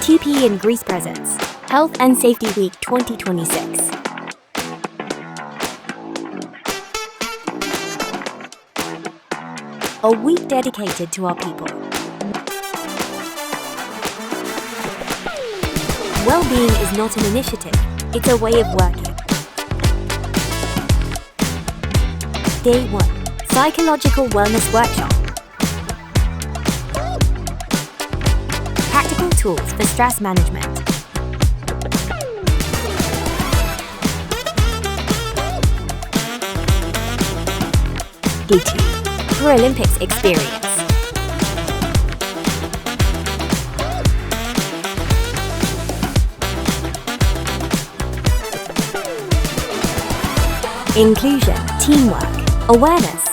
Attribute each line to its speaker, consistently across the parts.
Speaker 1: 2P in Greece presents Health and Safety Week 2026. A week dedicated to our people. Well-being is not an initiative, it's a way of working. Day 1. Psychological Wellness Workshop. Practical tools for stress management. Day 2. Paralympics experience. Inclusion, teamwork, awareness.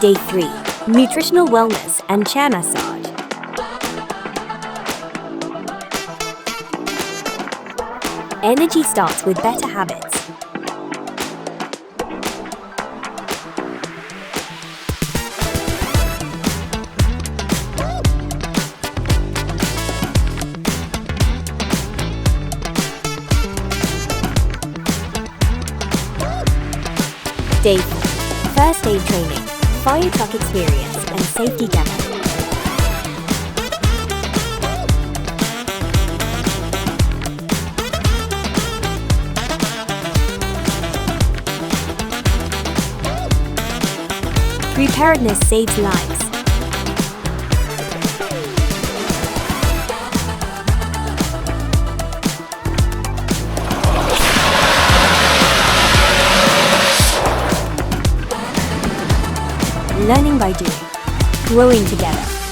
Speaker 1: Day 3. Nutritional wellness and chair massage. Energy starts with better habits. Day 4. First aid training, fire truck experience, and safety demo. Preparedness saves lives. Learning by doing, growing together.